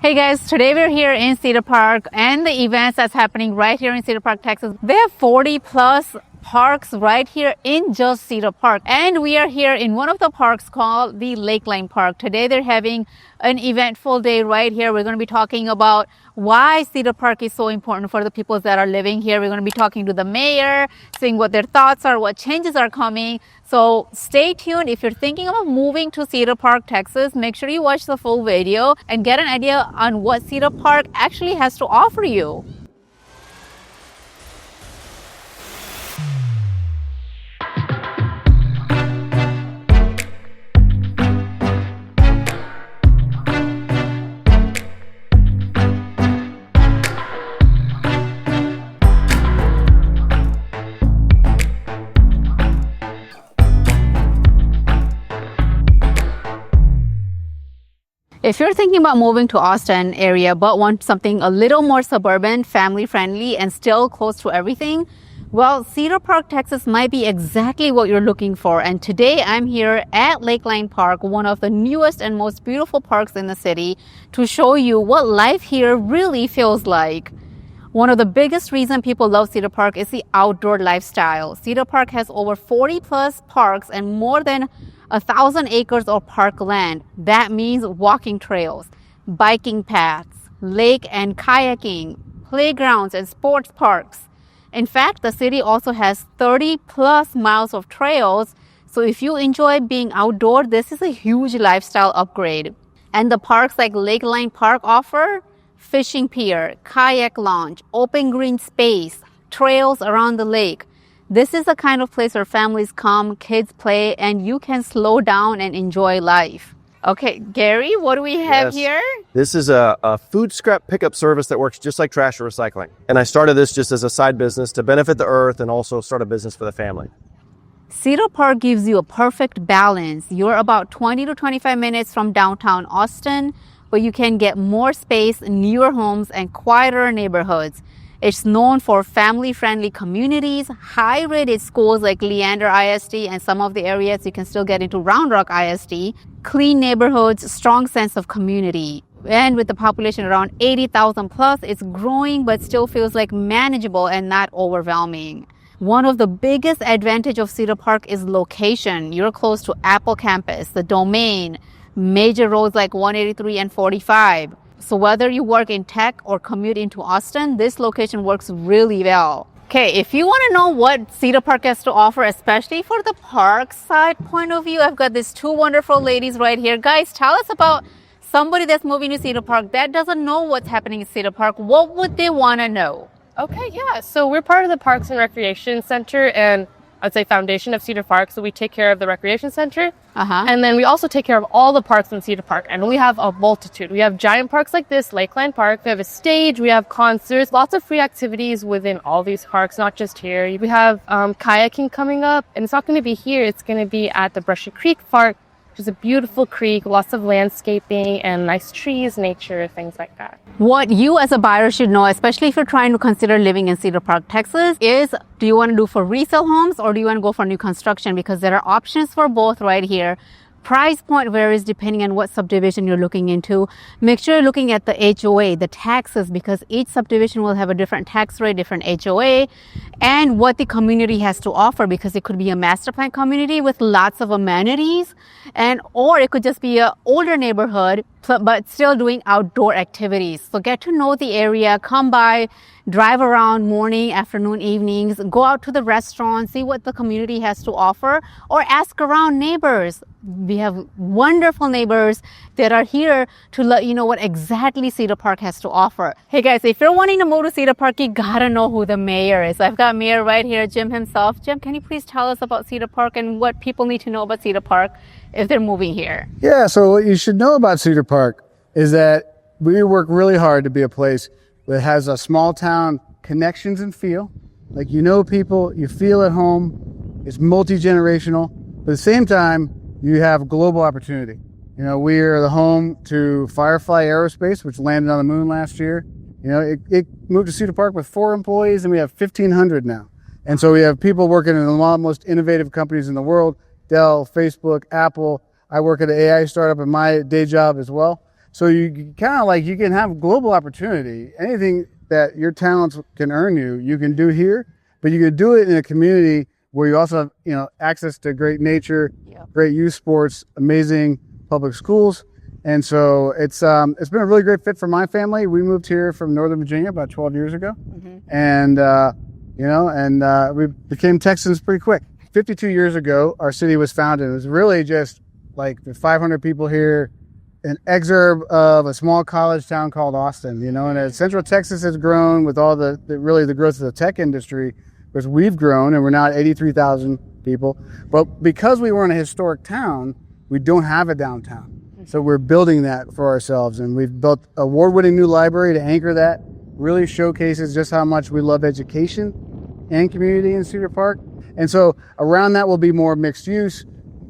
Hey guys, today we're here in Cedar Park and the events that's happening right here in Cedar Park, Texas. They have 40 plus parks right here in just Cedar Park. And we are here in one of the parks called the Lakeline Park. Today they're having an eventful day right here. We're going to be talking about why Cedar Park is so important for the people that are living here. We're going to be talking to the mayor, seeing what their thoughts are, what changes are coming. So stay tuned. If you're thinking about moving to Cedar Park, Texas, make sure you watch the full video and get an idea on what Cedar Park actually has to offer you. If you're thinking about moving to Austin area but want something a little more suburban, family friendly, and still close to everything, well, Cedar Park, Texas might be exactly what you're looking for. And today I'm here at Lakeline Park, one of the newest and most beautiful parks in the city, to show you what life here really feels like. One of the biggest reasons people love Cedar Park is the outdoor lifestyle. Cedar Park has over 40 plus parks and more than 1,000 acres of parkland. That means walking trails, biking paths, lake and kayaking, playgrounds and sports parks. In fact, the city also has 30 plus miles of trails. So if you enjoy being outdoor, this is a huge lifestyle upgrade. And the parks like Lakeline Park offer fishing pier, kayak launch, open green space, trails around the lake. This is the kind of place where families come, kids play, and you can slow down and enjoy life. Okay, Gary, what do we have here? This is a food scrap pickup service that works just like trash or recycling. And I started this just as a side business to benefit the earth and also start a business for the family. Cedar Park gives you a perfect balance. You're about 20 to 25 minutes from downtown Austin, but you can get more space, newer homes, and quieter neighborhoods. It's known for family-friendly communities, high-rated schools like Leander ISD, and some of the areas you can still get into Round Rock ISD, clean neighborhoods, strong sense of community. And with the population around 80,000 plus, it's growing but still feels like manageable and not overwhelming. One of the biggest advantages of Cedar Park is location. You're close to Apple Campus, the Domain, major roads like 183 and 45. So whether you work in tech or commute into Austin, this location works really well. Okay, if you want to know what Cedar Park has to offer, especially for the park side point of view, I've got these two wonderful ladies right here. Guys, tell us about somebody that's moving to Cedar Park that doesn't know what's happening in Cedar Park. What would they want to know? Okay, yeah. So we're part of the Parks and Recreation Center and I'd say foundation of Cedar Park. So we take care of the recreation center. And then we also take care of all the parks in Cedar Park. And we have a multitude. We have giant parks like this, Lakeline Park. We have a stage. We have concerts. Lots of free activities within all these parks, not just here. We have kayaking coming up. And it's not going to be here. It's going to be at the Brushy Creek Park, which is a beautiful creek, lots of landscaping and nice trees, nature, things like that. What you as a buyer should know, especially if you're trying to consider living in Cedar Park, Texas, is do you want to do for resale homes or do you want to go for new construction? Because there are options for both right here. Price point varies depending on what subdivision you're looking into. Make sure you're looking at the HOA, the taxes, because each subdivision will have a different tax rate, different HOA, and what the community has to offer, because it could be a master plan community with lots of amenities, or it could just be an older neighborhood but still doing outdoor activities. So get to know the area, come by, drive around morning, afternoon, evenings, go out to the restaurant, see what the community has to offer, or ask around neighbors. We have wonderful neighbors that are here to let you know what exactly Cedar Park has to offer. Hey guys, if you're wanting to move to Cedar Park, you gotta know who the mayor is. I've got Mayor right here, Jim himself. Jim, can you please tell us about Cedar Park and what people need to know about Cedar Park if they're moving here? Yeah, so what you should know about Cedar Park is that we work really hard to be a place that has a small town connections and feel. Like, you know people, you feel at home, it's multi-generational, but at the same time, you have global opportunity. You know, we are the home to Firefly Aerospace, which landed on the moon last year. You know, it moved to Cedar Park with 4 employees and we have 1,500 now. And so we have people working in the most innovative companies in the world, Dell, Facebook, Apple. I work at an AI startup in my day job as well. So you kind of like, you can have global opportunity. Anything that your talents can earn you, you can do here, but you can do it in a community where you also have, you know, access to great nature, great youth sports, amazing public schools. And so it's been a really great fit for my family. We moved here from Northern Virginia about 12 years ago. And, we became Texans pretty quick. 52 years ago, our city was founded. It was really just like the 500 people here, an exurb of a small college town called Austin, you know, and as Central Texas has grown with all the growth of the tech industry, because we've grown and we're now at 83,000 people. But because we were in a historic town, we don't have a downtown. So we're building that for ourselves, and we've built an award-winning new library to anchor that, really showcases just how much we love education and community in Cedar Park. And so around that will be more mixed use,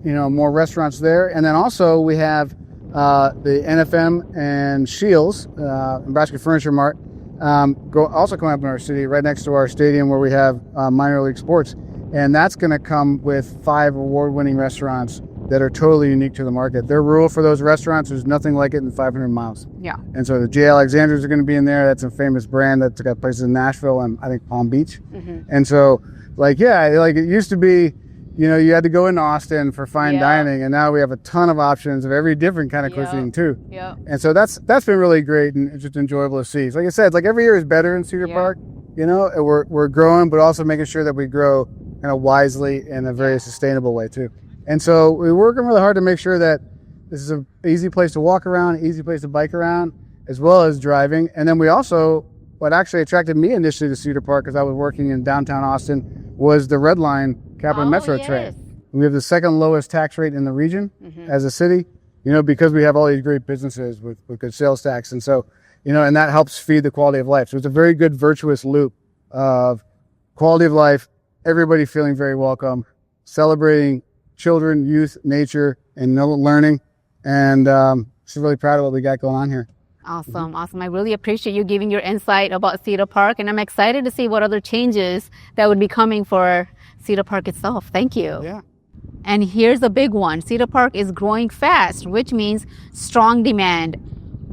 you know, more restaurants there. And then also we have the NFM and Shields, Nebraska Furniture Mart, also coming up in our city right next to our stadium where we have minor league sports. And that's going to come with 5 award-winning restaurants that are totally unique to the market. Their rule for those restaurants, there's nothing like it in 500 miles. Yeah. And so the J. Alexander's are going to be in there. That's a famous brand that's got places in Nashville and I think Palm Beach. And so like it used to be, you know, you had to go into Austin for fine dining, and now we have a ton of options of every different kind of cuisine too. And so that's been really great and just enjoyable to see. So like I said, like every year is better in Cedar Park, you know, and we're growing, but also making sure that we grow kind of wisely in a very sustainable way too. And so we're working really hard to make sure that this is an easy place to walk around, easy place to bike around, as well as driving. And then we also, what actually attracted me initially to Cedar Park, because I was working in downtown Austin, was the Red Line Capital Metro train. We have the second lowest tax rate in the region as a city, you know, because we have all these great businesses with good sales tax. And so, you know, and that helps feed the quality of life. So it's a very good virtuous loop of quality of life, everybody feeling very welcome, celebrating children, youth, nature, and learning. And just really proud of what we got going on here. Awesome. I really appreciate you giving your insight about Cedar Park, and I'm excited to see what other changes that would be coming for Cedar Park itself. Thank you. Yeah. And here's a big one. Cedar Park is growing fast, which means strong demand,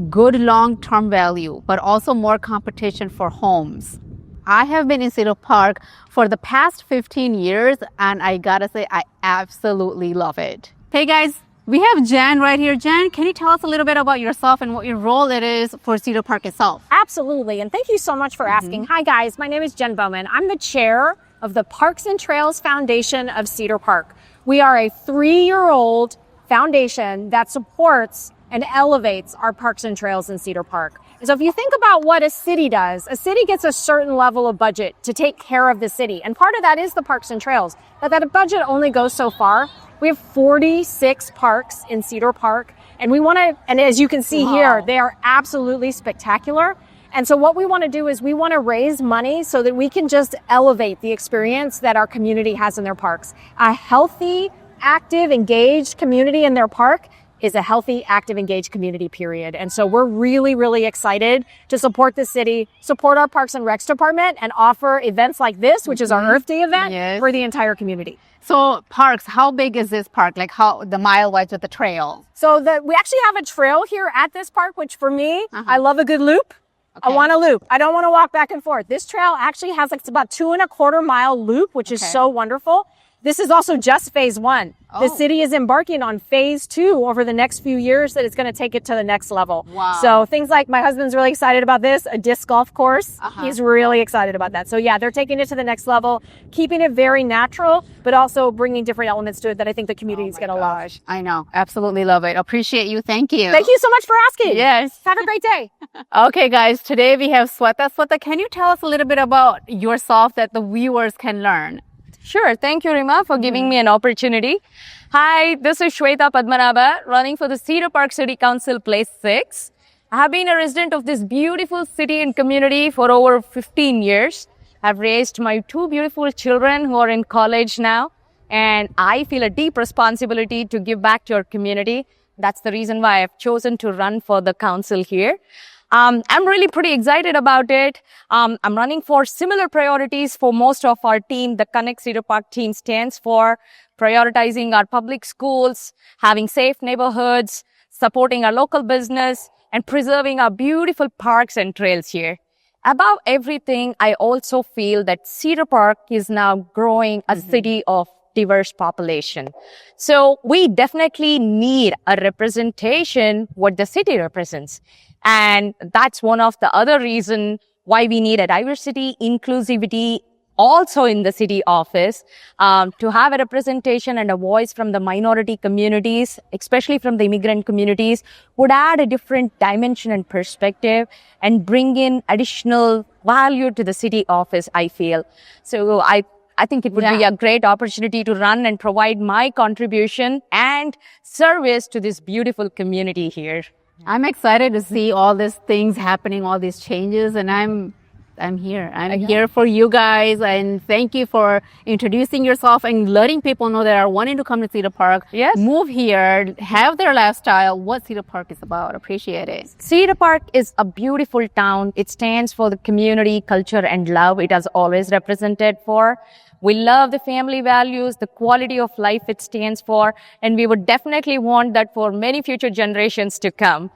good long-term value, but also more competition for homes. I have been in Cedar Park for the past 15 years, and I gotta say, I absolutely love it. Hey guys, we have Jen right here. Jen, can you tell us a little bit about yourself and what your role it is for Cedar Park itself? Absolutely, and thank you so much for asking. Hi guys, my name is Jen Bowman. I'm the chair of the Parks and Trails Foundation of Cedar Park. We are a 3-year-old foundation that supports and elevates our parks and trails in Cedar Park. And so if you think about what a city does, a city gets a certain level of budget to take care of the city. And part of that is the parks and trails. But that budget only goes so far. We have 46 parks in Cedar Park. And we want to, and as you can see here, they are absolutely spectacular. And so what we want to do is we want to raise money so that we can just elevate the experience that our community has in their parks. A healthy, active, engaged community in their park is a healthy, active, engaged community, period. And so we're really, really excited to support the city, support our Parks and Recs department, and offer events like this, which is our Earth Day event, for the entire community. So parks, how big is this park? Like how the mile wide with the trail? So we actually have a trail here at this park, which for me, I love a good loop. I want a loop. I don't want to walk back and forth. This trail actually has like about 2.25 mile loop, which is so wonderful. This is also just phase 1. The city is embarking on phase 2 over the next few years that it's going to take it to the next level. So things like my husband's really excited about this, a disc golf course. He's really excited about that. So yeah, they're taking it to the next level, keeping it very natural, but also bringing different elements to it that I think the community is going to love. I know. Absolutely love it. Appreciate you. Thank you. Thank you so much for asking. Yes. Have a great day. Okay, guys. Today we have Sweta. Sweta, can you tell us a little bit about yourself that the viewers can learn? Sure. Thank you, Rima, for giving me an opportunity. Hi, this is Shweta Padmanabha, running for the Cedar Park City Council Place 6. I have been a resident of this beautiful city and community for over 15 years. I've raised my 2 beautiful children who are in college now, and I feel a deep responsibility to give back to our community. That's the reason why I've chosen to run for the council here. I'm really pretty excited about it. I'm running for similar priorities for most of our team. The Connect Cedar Park team stands for prioritizing our public schools, having safe neighborhoods, supporting our local business, and preserving our beautiful parks and trails here. Above everything, I also feel that Cedar Park is now growing a city of diverse population. So we definitely need a representation what the city represents. And that's one of the other reason why we need a diversity, inclusivity also in the city office, to have a representation and a voice from the minority communities, especially from the immigrant communities, would add a different dimension and perspective and bring in additional value to the city office, I feel. So I think it would be a great opportunity to run and provide my contribution and service to this beautiful community here. I'm excited to see all these things happening, all these changes, and I'm here. I'm here for you guys, and thank you for introducing yourself and letting people know that are wanting to come to Cedar Park. Yes. Move here, have their lifestyle, what Cedar Park is about. Appreciate it. Cedar Park is a beautiful town. It stands for the community, culture, and love it has always represented for. We love the family values, the quality of life it stands for, and we would definitely want that for many future generations to come.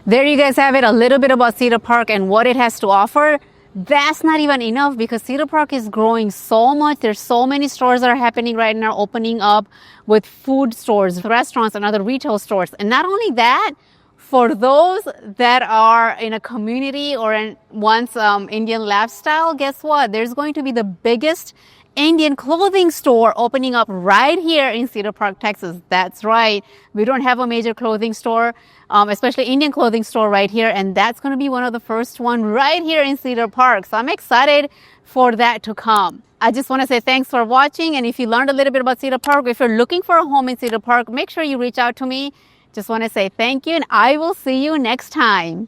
There you guys have it, a little bit about Cedar Park and what it has to offer. That's not even enough because Cedar Park is growing so much. There's so many stores that are happening right now, opening up with food stores, restaurants, and other retail stores. And not only that, for those that are in a community or wants Indian lifestyle, guess what? There's going to be the biggest Indian clothing store opening up right here in Cedar Park, Texas. That's right. We don't have a major clothing store, especially Indian clothing store right here. And that's going to be one of the first one right here in Cedar Park. So I'm excited for that to come. I just want to say thanks for watching. And if you learned a little bit about Cedar Park, if you're looking for a home in Cedar Park, make sure you reach out to me. Just want to say thank you, and I will see you next time.